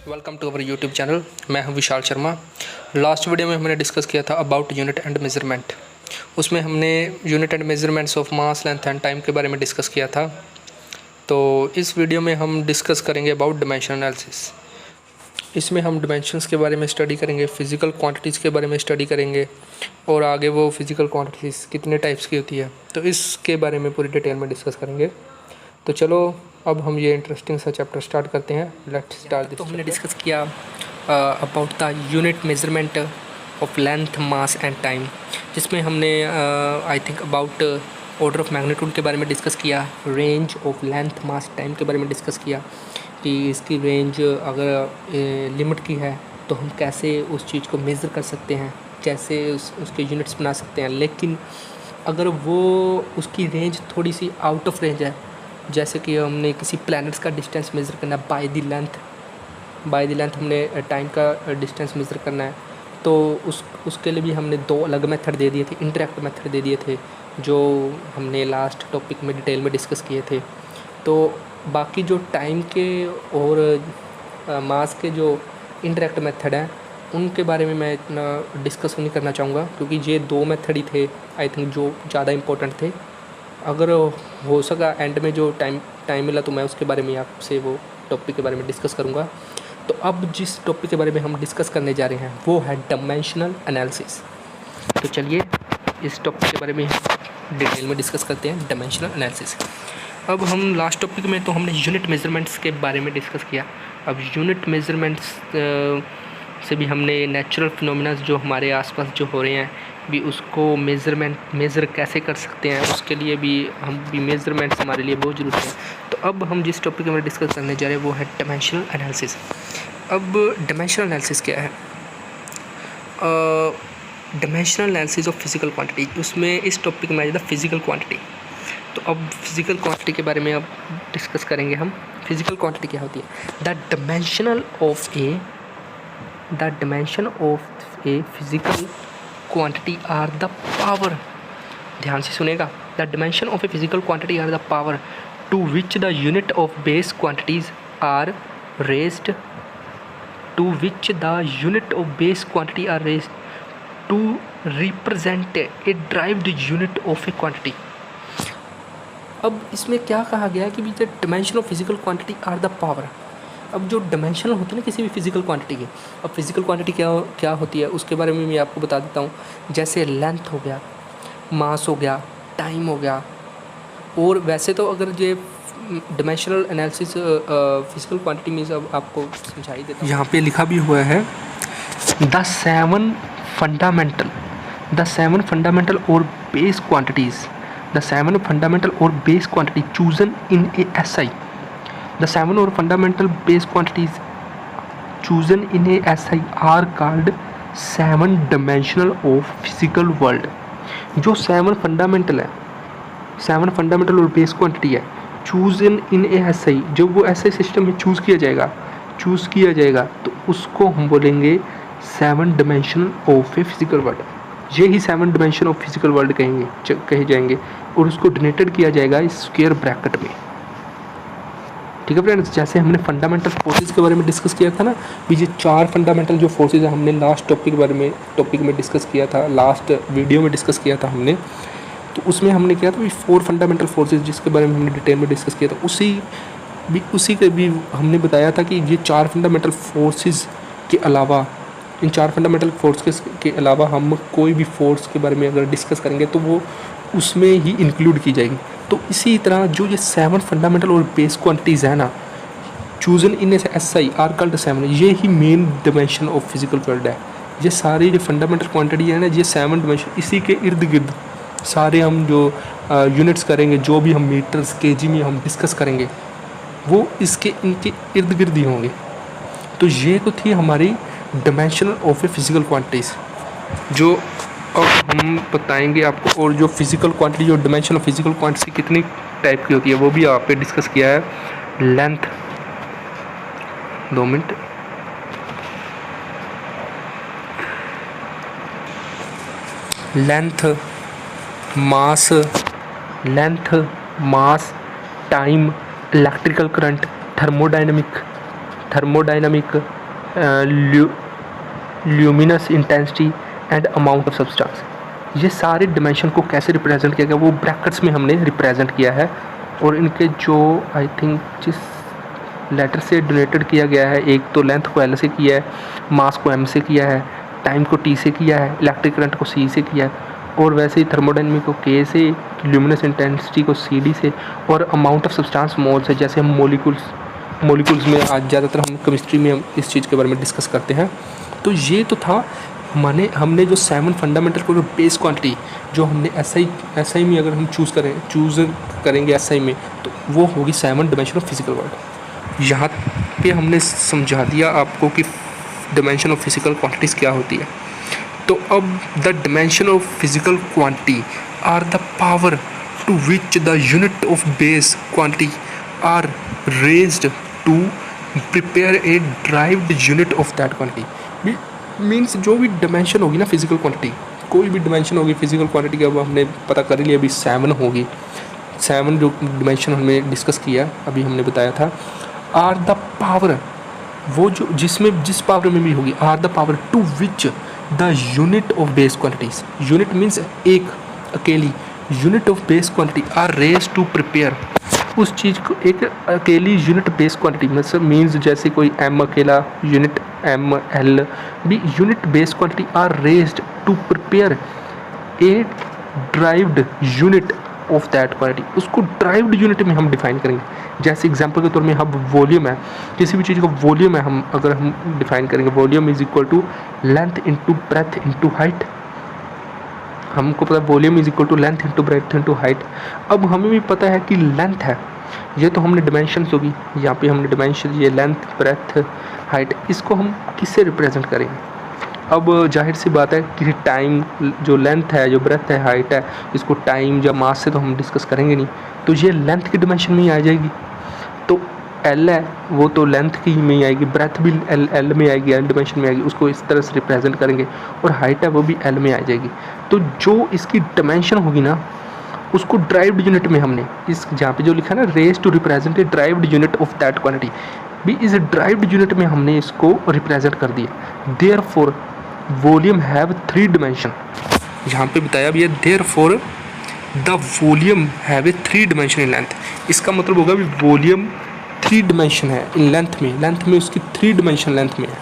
Welcome to our YouTube channel. मैं हूं Vishal Sharma. Last video में हमने डिस्कस किया था अबाउट यूनिट एंड मेज़रमेंट। उसमें हमने unit and measurements of mass, length and time के बारे में डिस्कस किया था। तो इस वीडियो में हम डिस्कस करेंगे अबाउट डिमेंशन एनालिसिस। इसमें हम डिमेंशंस के बारे में स्टडी करेंगे, फ़िज़िकल क्वांटिटीज़ के बारे में स्टडी करेंगे और आगे वो फ़िज़िकल क्वांटिटीज़ कितने टाइप्स की होती है, तो इसके बारे में पूरी डिटेल में डिस्कस करेंगे। तो चलो अब हम ये इंटरेस्टिंग सा चैप्टर स्टार्ट करते हैं। Let's start. तो हमने डिस्कस किया about the unit measurement of length, mass and time, जिसमें हमने I think about order of magnitude के बारे में डिस्कस किया, range of length, mass, time के बारे में डिस्कस किया कि इसकी रेंज अगर लिमिट की है तो हम कैसे उस चीज़ को मेज़र कर सकते हैं, कैसे उसके यूनिट्स बना सकते हैं। लेकिन अगर वो उसकी रेंज थोड़ी सी आउट ऑफ रेंज है, जैसे कि हमने किसी प्लैनेट्स का डिस्टेंस मेज़र करना है बाय द लेंथ हमने टाइम का डिस्टेंस मेज़र करना है, तो उसके लिए भी हमने दो अलग मेथड दे दिए थे, इंटरैक्ट मेथड दे दिए थे, जो हमने लास्ट टॉपिक में डिटेल में डिस्कस किए थे। तो बाकी जो टाइम के और मास के जो इंटरैक्ट मेथड हैं उनके बारे में मैं इतना डिस्कस नहीं करना चाहूँगा, क्योंकि ये दो मेथड ही थे आई थिंक जो ज़्यादा इम्पोर्टेंट थे। अगर हो सका एंड में जो टाइम मिला तो मैं उसके बारे में आपसे वो टॉपिक के बारे में डिस्कस करूँगा। तो अब जिस टॉपिक के बारे में हम डिस्कस करने जा रहे हैं वो है डायमेंशनल एनालिसिस। तो चलिए इस टॉपिक के बारे में डिटेल में डिस्कस करते हैं, डायमेंशनल एनालिसिस। अब हम लास्ट टॉपिक में तो हमने यूनिट मेज़रमेंट्स के बारे में डिस्कस किया। अब यूनिट मेज़रमेंट्स से भी हमने नेचुरल फिनोमिना जो हमारे आसपास जो हो रहे हैं भी उसको मेज़र कैसे कर सकते हैं, उसके लिए भी हम भी मेज़रमेंट्स हमारे लिए बहुत ज़रूरी है। तो अब हम जिस टॉपिक में डिस्कस करने जा रहे हैं वो है डायमेंशनल एनालिसिस। अब डायमेंशनल एनालिसिस क्या है? Dimensional analysis of physical quantity, उसमें इस टॉपिक में आ जाता है फिज़िकल क्वांटिटी। तो अब फिज़िकल क्वांटिटी के बारे में अब डिस्कस करेंगे हम। फिज़िकल क्वांटिटी क्या होती है? The dimension of a physical quantity are the power, ध्यान से सुनेगा, the dimension of a physical quantity are the power to which the unit of base quantities are raised to represent a derived unit of a quantity. अब इसमें क्या कहा गया कि the dimension of physical quantity are the power. अब जो dimensional होती है ना किसी भी फिज़िकल क्वांटिटी की, अब फिज़िकल क्वांटिटी क्या होती है उसके बारे में मैं आपको बता देता हूँ। जैसे लेंथ हो गया, मास हो गया, टाइम हो गया। और वैसे तो अगर ये डायमेंशनल एनालिसिस फिज़िकल क्वांटिटी में अब आपको समझाई देता हूँ। यहाँ पे लिखा भी हुआ है द सेवन फंडामेंटल और base quantity chosen in A SI। The 7 or fundamental base quantities chosen in a SI are called 7 dimensional of physical world। जो 7 फंडामेंटल है, 7 फंडामेंटल और बेस क्वांटिटी है chosen in a SI, जब वो SI system में choose किया जाएगा तो उसको हम बोलेंगे 7 dimensional of a physical world। ये ही 7 dimension of physical world कहे जाएंगे और उसको डिनोटेड किया जाएगा स्क्वायर ब्रैकेट में। ठीक है फ्रेंड्स, जैसे हमने फंडामेंटल फोर्सेस के बारे में डिस्कस किया था ना, ये 4 फंडामेंटल जो फोर्सेस है हमने लास्ट टॉपिक में डिस्कस किया था, लास्ट वीडियो में डिस्कस किया था हमने। तो उसमें हमने किया था 4 फंडामेंटल फोर्सेस जिसके बारे में हमने डिटेल में डिस्कस किया था। उसी के भी हमने बताया था कि ये 4 फंडामेंटल फोर्सेस के अलावा, इन 4 फंडामेंटल फोर्सेस के अलावा हम कोई भी फोर्स के बारे में अगर डिस्कस करेंगे तो वो उसमें ही इंक्लूड की जाएगी। तो इसी तरह जो ये 7 फंडामेंटल और बेस क्वांटिटीज़ है ना, chosen in SI are called 7, ये ही main dimension of physical world है। ये सारी जो फंडामेंटल क्वांटिटी है ना, ये 7 डायमेंशन, इसी के इर्द गिर्द सारे हम जो यूनिट्स करेंगे, जो भी हम मीटर्स केजी में हम डिस्कस करेंगे वो इनके इर्द गिर्द ही होंगे। तो ये तो थी हमारी dimension of a physical quantities, जो अब हम बताएंगे आपको। और जो फिज़िकल क्वांटिटी, जो डायमेंशन ऑफ फिज़िकल क्वांटिटी कितनी टाइप की होती है वो भी आप पे डिस्कस किया है। Length, 2 minute, length, mass, time, electrical current, thermodynamic, luminous intensity and amount of substance. ये सारे डिमेंशन को कैसे रिप्रेजेंट किया गया वो ब्रैकेट्स में हमने रिप्रेजेंट किया है, और इनके जो आई थिंक जिस लेटर से डोनेटेड किया गया है, एक तो लेंथ को एल से किया है, मास को एम से किया है, टाइम को टी से किया है, इलेक्ट्रिक करंट को सी से किया है, और वैसे ही थर्मोडायनेमिक को के से, ल्यूमिनस इंटेंसिटी को सी डी से, और अमाउंट ऑफ सब्सटेंस मोल से। जैसे हम मोलिकुल्स में आज ज़्यादातर हम केमिस्ट्री में हम इस चीज़ के बारे में डिस्कस करते हैं। तो ये तो था हमने जो 7 फंडामेंटल को बेस क्वांटिटी जो हमने एसआई में अगर हम चूज़ करेंगे एसआई में, तो वो होगी 7 डिमेंशन ऑफ फिजिकल वर्ल्ड। यहाँ पे हमने समझा दिया आपको कि डिमेंशन ऑफ फिजिकल क्वांटिटीज़ क्या होती है। तो अब the dimension of physical quantity are the power to which the unit of base quantity are raised to prepare a derived unit of that quantity. Means जो भी डिमेंशन होगी ना physical quantity, कोई भी डिमेंशन होगी फिजिकल क्वांटिटी का, वो हमने पता कर लिया अभी 7 होगी। 7 जो डिमेंशन हमने डिस्कस किया अभी हमने बताया था, आर द पावर, वो जो जिस पावर में भी होगी, are the power to which the unit of base quantities, unit means एक अकेली unit of base quantity are raise to prepare, उस चीज़ को एक अकेली यूनिट बेस क्वांटिटी मतलब मीन्स जैसे कोई एम अकेला यूनिट एम एल भी unit base quantity are raised to prepare a derived unit of that quantity, उसको ड्राइव्ड यूनिट में हम डिफाइन करेंगे। जैसे एग्जांपल के तौर में अब वॉल्यूम है, किसी भी चीज़ का वॉल्यूम है, अगर हम डिफाइन करेंगे volume is equal to length into breadth into height. हमको पता है volume is equal to length into breadth into height. अब हमें भी पता है कि लेंथ है, ये तो हमने डिमेंशंस होगी, यहाँ पे हमने डिमेंशन ये लेंथ ब्रेथ हाइट, इसको हम किससे रिप्रेजेंट करेंगे। अब जाहिर सी बात है कि टाइम, जो लेंथ है, जो ब्रेथ है, हाइट है, इसको टाइम या मास से तो हम डिस्कस करेंगे नहीं, तो ये लेंथ की डिमेंशन में ही आ जाएगी। तो एल है वो तो लेंथ की में ही आएगी, ब्रेथ भी एल में आएगी, एल डिमेंशन में आएगी, उसको इस तरह से रिप्रेजेंट करेंगे, और हाइट है वो भी एल में आ जाएगी। तो जो इसकी डिमेंशन होगी ना, उसको ड्राइव्ड यूनिट में हमने इस जहाँ पे जो लिखा है ना, raise to represent a derived unit of that quantity, भी इस ड्राइव्ड यूनिट में हमने इसको रिप्रेजेंट कर दिया। देयरफॉर वॉल्यूम हैव 3 डिमेंशन, यहाँ पे बताया भी है therefore the volume have a 3 dimension in length. इसका मतलब होगा भी वॉल्यूम 3 डिमेंशन है इन लेंथ में उसकी 3 डिमेंशन लेंथ में है।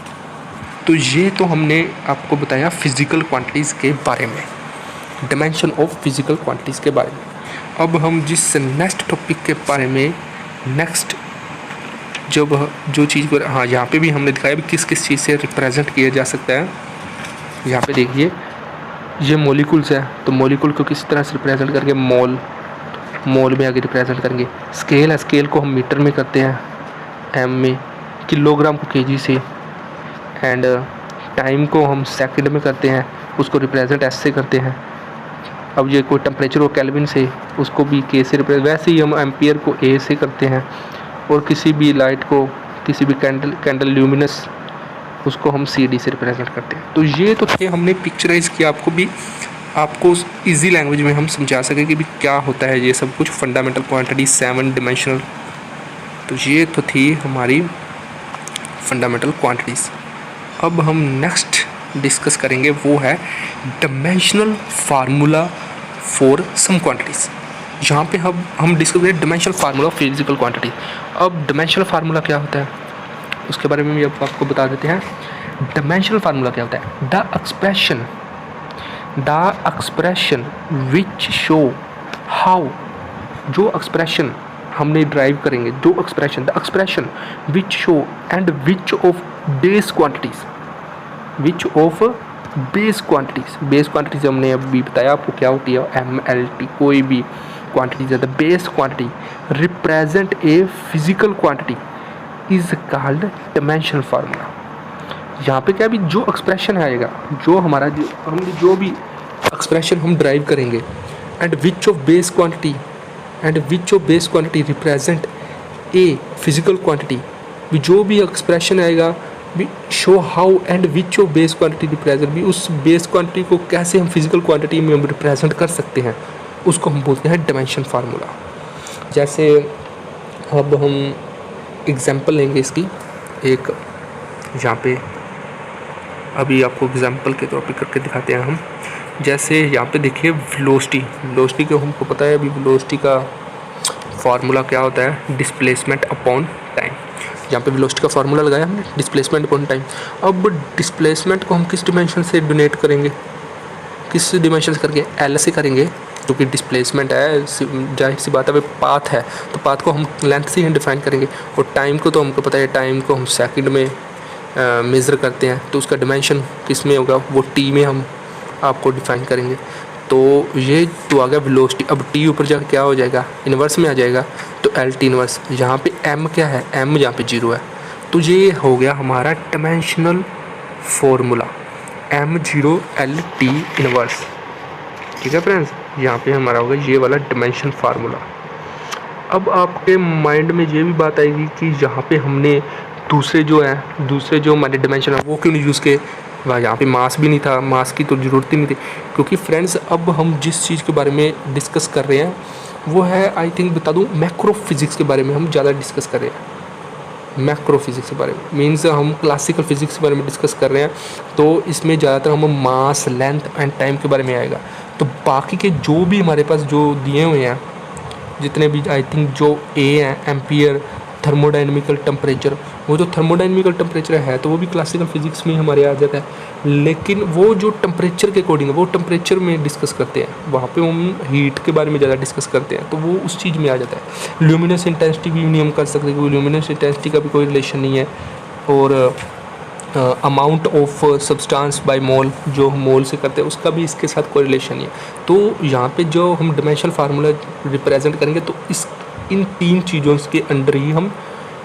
तो ये तो हमने आपको बताया फिजिकल क्वांटिटीज़ के बारे में, डिमेंशन ऑफ फिजिकल क्वांटिटीज़ के बारे में। अब हम जिस नेक्स्ट टॉपिक के बारे में जो चीज़ को यहाँ पे भी हमने दिखाया भी किस चीज़ से रिप्रेजेंट किया जा सकता है। यहाँ पे देखिए ये मॉलिक्यूल्स है, तो मॉलिक्यूल को किस तरह से रिप्रेजेंट करेंगे, मोल में आगे रिप्रेजेंट करेंगे। स्केल है, स्केल को हम मीटर में करते हैं, एम में, किलोग्राम को केजी से, एंड टाइम को हम सेकंड में करते हैं, उसको रिप्रेजेंट एस से करते हैं। अब ये कोई टेम्परेचर हो केल्विन से, उसको भी के से रिप्रेजेंट, वैसे ही हम एम्पियर को ए से करते हैं, और किसी भी लाइट को, किसी भी कैंडल ल्यूमिनस, उसको हम सी डी से रिप्रेजेंट करते हैं। तो ये तो थे, हमने पिक्चराइज किया आपको इजी लैंग्वेज में हम समझा सकें कि भी क्या होता है ये सब कुछ, फंडामेंटल क्वांटिटी 7 डिमेंशनल। तो ये तो थी हमारी फंडामेंटल क्वांटिटीज़। अब हम नेक्स्ट डिस्कस करेंगे वो है dimensional formula for some quantities. यहाँ पे हम डिस्कस करें dimensional formula of physical quantity. अब डिमेंशनल फार्मूला क्या होता है उसके बारे में भी अब आपको बता देते हैं। डिमेंशनल फार्मूला क्या होता है, the expression which show how, जो एक्सप्रेशन हमने ड्राइव करेंगे, जो expression, the expression which show and which of base quantities, which of base quantities हमने अभी बताया आपको क्या होती है, एम एल टी, कोई भी क्वांटिटीज है, the base quantity represent a physical quantity is called dimensional formula. यहाँ पे क्या भी जो एक्सप्रेशन आएगा, जो हमारा जो भी एक्सप्रेशन हम ड्राइव करेंगे, and which of base quantity represent a physical quantity, जो भी एक्सप्रेशन आएगा भी show how and which of base quantity represent, भी उस बेस क्वांटिटी को कैसे हम फिजिकल क्वांटिटी में हम रिप्रेजेंट कर सकते हैं, उसको हम बोलते हैं डिमेंशन फार्मूला। जैसे अब हम एग्जांपल लेंगे इसकी, एक यहाँ पे अभी आपको एग्जांपल के तौर पे करके दिखाते हैं हम। जैसे यहाँ पे देखिए वेलोसिटी को हमको पता है अभी वेलोसिटी का फार्मूला क्या होता है, डिस्प्लेसमेंट अपॉन टाइम। यहाँ पे वेलोसिटी का फार्मूला लगाया हमने, डिस्प्लेसमेंट अपॉन टाइम। अब डिस्प्लेसमेंट को हम किस डिमेंशन से डोनेट करेंगे, किस डिमेंशन से करके, एल से करेंगे, क्योंकि डिस्प्लेसमेंट है, जाहिर सी बात है, पाथ है तो पाथ को हम लेंथ से ही डिफाइन करेंगे। और टाइम को तो हमको पता है, टाइम को हम सेकंड में मेज़र करते हैं, तो उसका डिमेंशन किस में होगा, वो टी में हम आपको डिफाइन करेंगे। तो ये तो आ गया वेलोसिटी। अब टी ऊपर जाकर क्या हो जाएगा, इन्वर्स में आ जाएगा, तो एल टी इन्वर्स। यहाँ पे एम क्या है, एम यहाँ पे 0 है, तो ये हो गया हमारा dimensional formula, m0 L T inverse. ठीक है फ्रेंड्स, यहाँ पे हमारा होगा ये वाला डायमेंशन फार्मूला। अब आपके माइंड में ये भी बात आएगी कि यहाँ पे हमने दूसरे जो हमारे डायमेंशन है वो क्यों नहीं यूज़ किए, वहाँ यहाँ पे मास भी नहीं था, मास की तो ज़रूरत ही नहीं थी। क्योंकि फ्रेंड्स अब हम जिस चीज़ के बारे में डिस्कस कर रहे हैं वो है, आई थिंक बता दूँ, मैक्रो फिज़िक्स के बारे में हम ज़्यादा डिस्कस कर रहे हैं। मैक्रो फिज़िक्स के बारे में मीन्स हम क्लासिकल फिज़िक्स के बारे में डिस्कस कर रहे हैं, तो इसमें ज़्यादातर हम मास, लेंथ एंड टाइम के बारे में आएगा। तो बाकी के जो भी हमारे पास जो दिए हुए हैं, जितने भी आई थिंक जो ए हैं, एम्पियर, थर्मोडाइनमिकल टेम्परेचर, वो जो थर्मोडाइनमिकल टेम्परेचर है तो वो भी क्लासिकल फिजिक्स में ही हमारे आ जाता है। लेकिन वो जो टेम्परेचर के अकॉर्डिंग है वो टेम्परेचर में डिस्कस करते हैं, वहाँ पे हम हीट के बारे में ज़्यादा डिस्कस करते हैं, तो वो उस चीज़ में आ जाता है। ल्यूमिनस इंटेंसिटी भी नहीं हम कर सकते, क्योंकि ल्यूमिनस इंटेंसिटी का भी कोई रिलेशन नहीं है। और amount of substance by mole, जो हम मोल से करते हैं, उसका भी इसके साथ कोई रिलेशन नहीं है। तो यहाँ पे जो हम डायमेंशनल फार्मूला रिप्रेजेंट करेंगे तो इन 3 चीज़ों के अंडर ही हम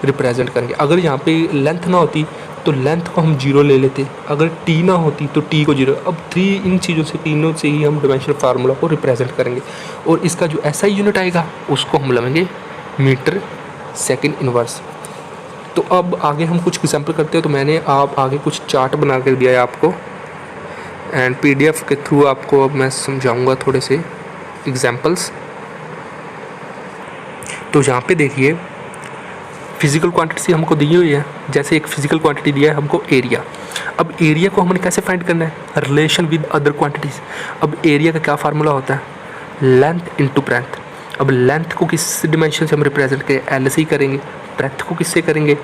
रिप्रेजेंट करेंगे। अगर यहाँ पे लेंथ ना होती तो लेंथ को हम 0 ले लेते, अगर टी ना होती तो टी को 0। अब इन चीज़ों से, तीनों से ही हम डायमेंशनल फार्मूला को रिप्रेजेंट करेंगे। और इसका जो ऐसा यूनिट आएगा उसको हम लेंगे मीटर सेकेंड इनवर्स। तो अब आगे हम कुछ एग्जाम्पल करते हैं। तो मैंने आप आगे कुछ चार्ट बना कर दिया है आपको, एंड PDF के थ्रू आपको अब मैं समझाऊंगा थोड़े से एग्जाम्पल्स। तो यहाँ पे देखिए फिजिकल क्वांटिटी हमको दी हुई है। जैसे एक फिजिकल क्वांटिटी दिया है हमको एरिया। अब एरिया को हमने कैसे फाइंड करना है, रिलेशन विद अदर क्वांटिटीज़। अब एरिया का क्या फार्मूला होता है, लेंथ इंटू ब्रेथ। अब लेंथ को किस डिमेंशन से हम रिप्रेजेंट करें, एल से ही करेंगे। ब्रेथ को किससे करेंगे,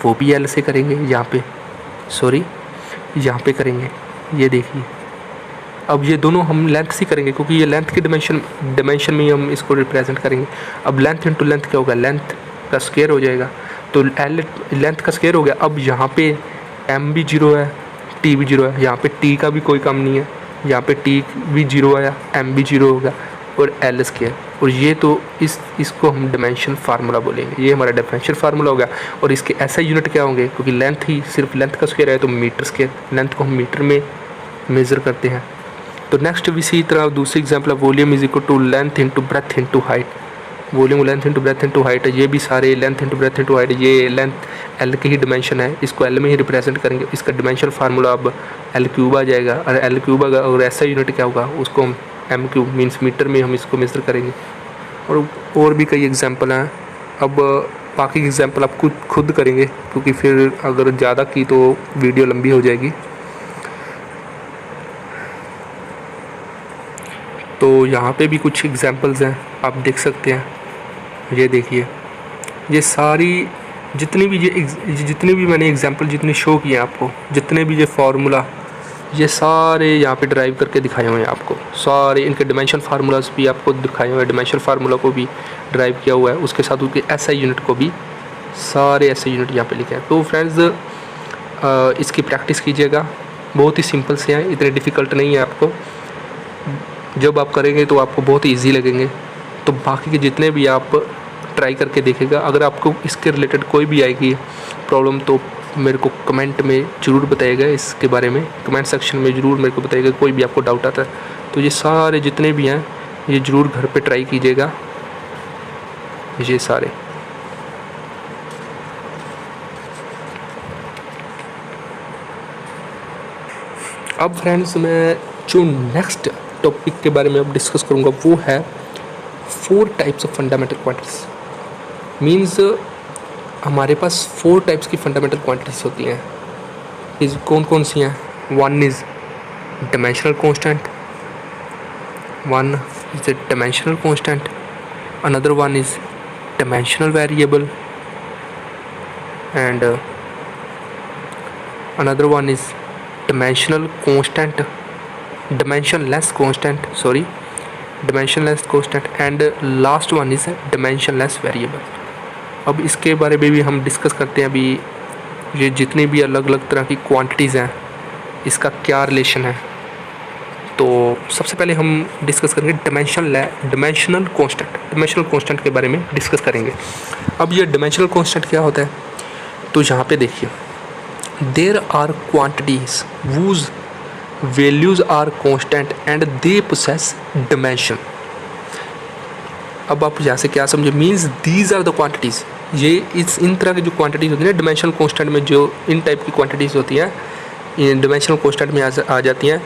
वो भी एल से करेंगे। यहाँ पे करेंगे, ये देखिए। अब ये दोनों हम लेंथ से करेंगे, क्योंकि ये लेंथ के डिमेंशन में ही हम इसको रिप्रेजेंट करेंगे। अब लेंथ इंटू लेंथ क्या होगा, लेंथ का स्क्वायर हो जाएगा, तो एल लेंथ का स्क्वायर हो गया। अब यहाँ पे एम भी 0 है, टी भी 0 है, यहाँ पे टी का भी कोई काम नहीं है, यहाँ पे टी भी 0 आया, एम भी 0 होगा, और एल स्क्वायर। और ये तो इसको हम डायमेंशन फार्मूला बोलेंगे, ये हमारा डायमेंशन फार्मूला होगा। और इसके ऐसा यूनिट क्या होंगे, क्योंकि लेंथ ही सिर्फ लेंथ का स्क्वायर है तो मीटर स्क्वायर, लेंथ को हम मीटर में मेज़र करते हैं। तो नेक्स्ट भी इसी तरह दूसरी एग्जांपल है, volume is equal to length into breadth into height. Volume length into breadth into height, ये भी सारे length into breadth into height, ये लेंथ एल की ही डिमेंशन है, इसको एल में ही रिप्रेजेंट करेंगे। इसका डिमेंशन फार्मूला अब एल क्यूब आ जाएगा, और एल क्यूब आएगा, और ऐसा यूनिट क्या होगा, उसको हम एम क्यूब मीन्स मीटर में हम इसको मेज़र करेंगे। और भी कई एग्जांपल हैं। अब बाकी एग्जांपल आप खुद करेंगे, क्योंकि फिर अगर ज़्यादा की तो वीडियो लंबी हो जाएगी। तो यहाँ पे भी कुछ एग्जांपल्स हैं, आप देख सकते हैं। ये देखिए, ये सारी जितनी भी मैंने एग्जांपल जितनी शो किए आपको, जितने भी ये फार्मूला, ये सारे यहाँ पे ड्राइव करके दिखाए हुए हैं आपको। सारे इनके डिमेंशन फार्मूलाज भी आपको दिखाए हुए हैं, डिमेंशन फार्मूला को भी ड्राइव किया हुआ है, उसके साथ उसके एसआई यूनिट को भी, सारे एसआई यूनिट यहाँ पे लिखे हैं। तो फ्रेंड्स इसकी प्रैक्टिस कीजिएगा, बहुत ही सिंपल से हैं, इतने डिफ़िकल्ट नहीं है। आपको जब आप करेंगे तो आपको बहुत ईजी लगेंगे। तो बाकी के जितने भी आप ट्राई करके देखेगा। अगर आपको इसके रिलेटेड कोई भी आएगी प्रॉब्लम तो मेरे को कमेंट में ज़रूर बताइएगा, इसके बारे में कमेंट सेक्शन में ज़रूर मेरे को बताइएगा, कोई भी आपको डाउट आता है तो। ये सारे जितने भी हैं ये ज़रूर घर पे ट्राई कीजिएगा, ये सारे। अब फ्रेंड्स मैं जो नेक्स्ट टॉपिक के बारे में अब डिस्कस करूँगा वो है 4 types of fundamental quantities. Means हमारे पास 4 टाइप्स की फंडामेंटल क्वांटिटीज़ होती हैं। इस कौन कौन सी हैं? One is dimensional constant, one is a dimensional constant, another one is dimensional variable, and another one is dimensional constant, dimensionless constant, sorry, dimensionless constant, and last one is dimensionless variable. अब इसके बारे में भी हम discuss करते हैं। अभी ये जितनी भी अलग अलग तरह की क्वांटिटीज़ हैं इसका क्या रिलेशन है। तो सबसे पहले हम डिस्कस करेंगे डिमेंशनल कांस्टेंट के बारे में डिस्कस करेंगे। अब ये डिमेंशनल कांस्टेंट क्या होता है? तो यहाँ पे देखिए, there are quantities whose values are constant and they possess dimension. अब आप यहाँ से क्या समझे? Means these are the quantities. ये इन तरह की जो क्वांटिटीज़ होती है ना डिमेंशनल कांस्टेंट में, जो इन टाइप की क्वांटिटीज़ होती हैं इन डिमेंशनल कांस्टेंट में आ जाती हैं।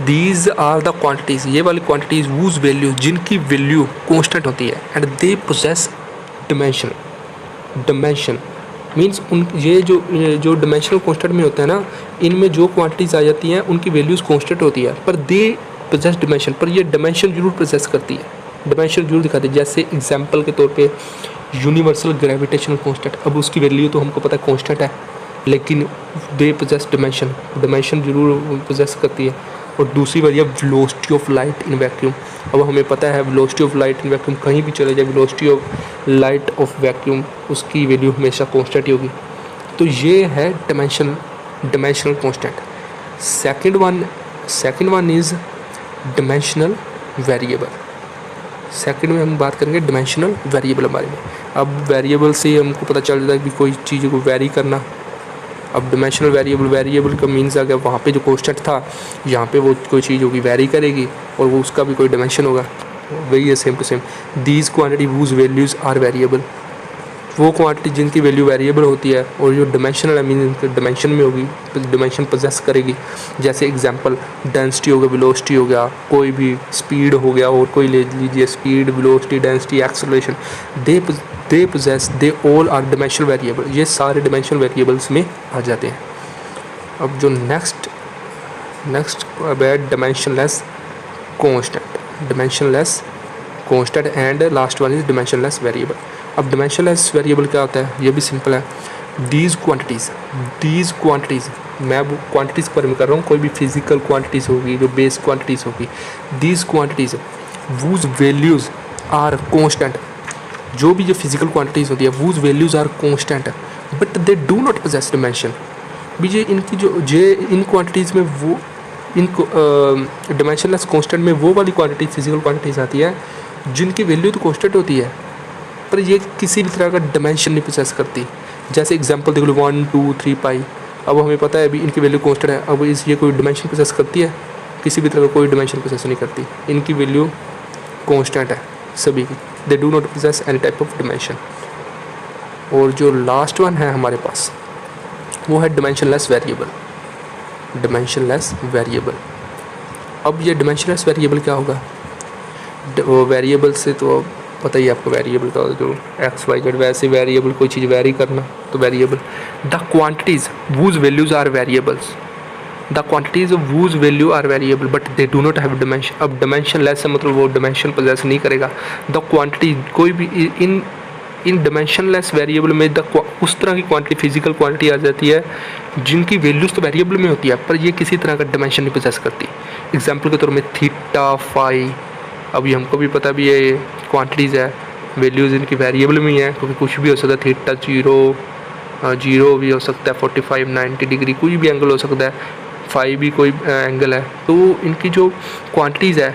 दीज आर द क्वांटिटीज़, ये वाली क्वांटिटीज़ वूज वैल्यू, जिनकी वैल्यू कांस्टेंट होती है, and they possess dimension means उन ये जो डिमेंशनल कांस्टेंट में होता है ना, इनमें जो क्वांटिटीज़ आ जाती हैं उनकी वैल्यूज़ कांस्टेंट होती है, पर दे पोसेस डिमेंशन, पर ये डिमेंशन जरूर पोसेस करती है, डिमेंशन जरूर दिखाती है। जैसे एग्जांपल के तौर पे यूनिवर्सल ग्रेविटेशनल कांस्टेंट, अब उसकी वैल्यू तो हमको पता है कांस्टेंट है, लेकिन दे पोसेस डिमेंशन जरूर पोसेस करती है। और दूसरी वजह velocity of light in vacuum. अब हमें पता है velocity of light in vacuum कहीं भी चले जाए, velocity of light of vacuum उसकी वैल्यू हमेशा कांस्टेंट होगी। तो ये है dimensional constant. Second one is dimensional variable. Second में हम बात करेंगे डिमेंशनल वेरिएबल बारे में। अब वेरिएबल से हमको पता चल जाता है कि कोई चीज़ को वेरी करना। अब डिमेंशनल वेरिएबल का मीन्स आ गया, वहाँ पे जो कांस्टेंट था यहाँ पे वो कोई चीज़ होगी वेरी करेगी और वो उसका भी कोई डिमेंशन होगा, वही है same to same. These quantity whose values are variable, वो क्वांटिटी जिनकी वैल्यू वेरिएबल होती है और जो डिमेंशनल मीन डिमेंशन में होगी, डिमेंशन पोजेस करेगी। जैसे एग्जांपल डेंसिटी हो गया, वेलोसिटी हो गया, कोई भी स्पीड हो गया, और कोई ले लीजिए speed, velocity, density, acceleration, they possess, they all are dimensional variable. ये सारे डिमेंशनल वेरिएबल्स में आ जाते हैं। अब जो नेक्स्ट है dimensionless constant and last one is dimensionless variable. अब डिमेंशनलेस वेरिएबल क्या होता है? ये भी सिंपल है। दीज क्वांटिटीज़ मैं वो क्वांटिटीज़ के बारे में कर रहा हूँ, कोई भी फिजिकल क्वांटिटीज़ होगी, जो बेस क्वांटिटीज़ होगी, these quantities whose values are constant. जो भी जो फिजिकल क्वांटिटीज़ होती है whose values are constant, but they do not possess dimension. भी ये इनकी इन क्वांटिटीज़ में वो इनको डिमेंशनलेस कांस्टेंट में वो वाली क्वांटिटी फिजिकल क्वांटिटीज़ आती है जिनकी वैल्यू तो कांस्टेंट होती है, पर ये किसी भी तरह का डिमेंशन नहीं पोसेस करती। जैसे एग्जांपल देख लो 1, 2, 3 पाई। अब हमें पता है अभी इनकी वैल्यू कांस्टेंट है, अब ये कोई डिमेंशन पोसेस करती है? किसी भी तरह का कोई डिमेंशन पोसेस नहीं करती, इनकी वैल्यू कांस्टेंट है सभी की। They do not possess any type of dimension. और जो लास्ट वन है हमारे पास वो है डिमेंशनलेस वेरिएबल। अब ये डिमेंशनलेस वेरिएबल क्या होगा? वो वेरिएबल से तो पता ही आपको वेरिएबल का जो एक्स वाई जेड, वैसे वेरिएबल कोई चीज़ वेरी करना तो variable. The quantities whose values are variables, the quantities of whose value are variable but they do not have dimension. अब डिमेंशनलेस से मतलब वो डिमेंशन पोजेस नहीं करेगा। द क्वांटिटी कोई भी इन डिमेंशनलेस वेरिएबल में उस तरह की क्वांटिटी फिजिकल क्वांटिटी आ जाती है जिनकी वैल्यूज़ तो वेरिएबल में होती है, पर ये किसी तरह का डिमेंशन नहीं पोजेस करती। एग्जाम्पल के तौर में थीटा, फाई। अब ये हमको भी पता भी है क्वांटिटीज़ है, वैल्यूज़ इनकी वेरिएबल में ही है, क्योंकि कुछ भी हो सकता है। थीटा 0 भी हो सकता है, 45, 90 डिग्री कोई भी एंगल हो सकता है, फाई भी कोई एंगल है। तो इनकी जो क्वांटिटीज़ है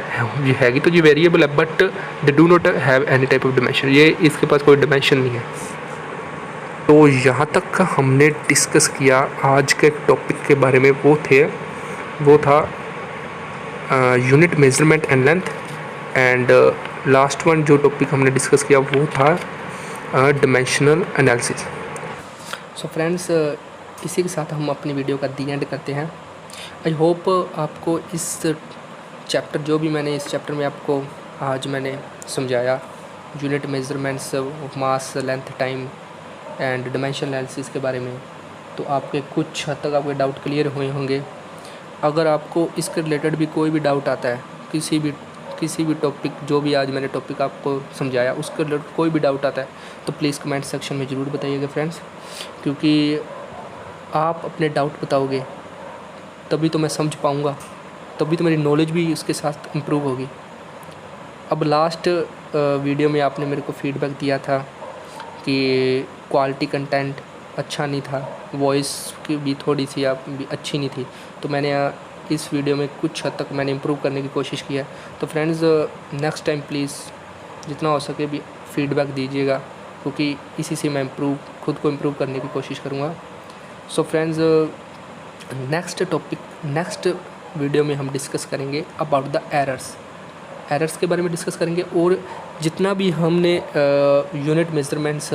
ये हैगी तो ये वेरिएबल है, but they do not have any type of dimension, ये इसके पास कोई डिमेंशन नहीं है। तो यहाँ तक का हमने डिस्कस किया आज के टॉपिक के बारे में। वो था unit measurement and length, and last one जो टॉपिक हमने डिस्कस किया वो था डिमेंशनल एनालिसिस। सो फ्रेंड्स, इसी के साथ हम अपनी वीडियो का दी एंड करते हैं। आई होप आपको इस चैप्टर जो भी मैंने इस चैप्टर में आपको आज मैंने समझाया, unit measurements of mass, length, time and dimensional analysis के बारे में, तो आपके कुछ हद तक आपके डाउट क्लियर हुए होंगे। अगर आपको इसके रिलेटेड भी कोई भी डाउट आता है, किसी भी टॉपिक, जो भी आज मैंने टॉपिक आपको समझाया उसके रिलेटेड कोई भी डाउट आता है तो प्लीज़ कमेंट सेक्शन में ज़रूर बताइएगा फ्रेंड्स, क्योंकि आप अपने डाउट बताओगे तभी तो मैं समझ पाऊँगा, तभी तो मेरी नॉलेज भी उसके साथ इम्प्रूव होगी। अब लास्ट वीडियो में आपने मेरे को फीडबैक दिया था कि क्वालिटी कंटेंट अच्छा नहीं था, वॉइस की भी थोड़ी सी आप भी अच्छी नहीं थी, तो मैंने इस वीडियो में कुछ हद तक मैंने इम्प्रूव करने की कोशिश की है। तो फ्रेंड्स नेक्स्ट टाइम प्लीज़ जितना हो सके भी फीडबैक दीजिएगा, क्योंकि इसी से मैं खुद को इम्प्रूव करने की कोशिश करूँगा। सो फ्रेंड्स नेक्स्ट वीडियो में हम डिस्कस करेंगे अबाउट द एरर्स के बारे में डिस्कस करेंगे, और जितना भी हमने यूनिट मेजरमेंट्स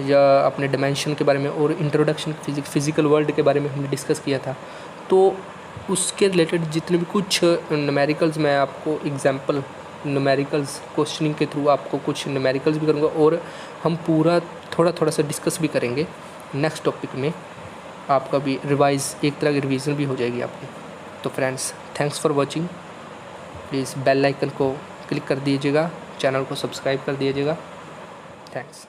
या अपने डायमेंशन के बारे में और इंट्रोडक्शन फिज़िकल वर्ल्ड के बारे में हमने डिस्कस किया था, तो उसके रिलेटेड जितने भी कुछ न्यूमेरिकल्स, मैं आपको एग्जांपल न्यूमेरिकल्स क्वेश्चनिंग के थ्रू आपको कुछ न्यूमेरिकल्स भी करूँगा, और हम पूरा थोड़ा सा डिस्कस भी करेंगे नेक्स्ट टॉपिक में। आपका भी एक तरह की रिवीजन भी हो जाएगी आपकी। तो friends thanks for watching. Please bell icon को क्लिक कर दीजिएगा, चैनल को सब्सक्राइब कर दीजिएगा। थैंक्स।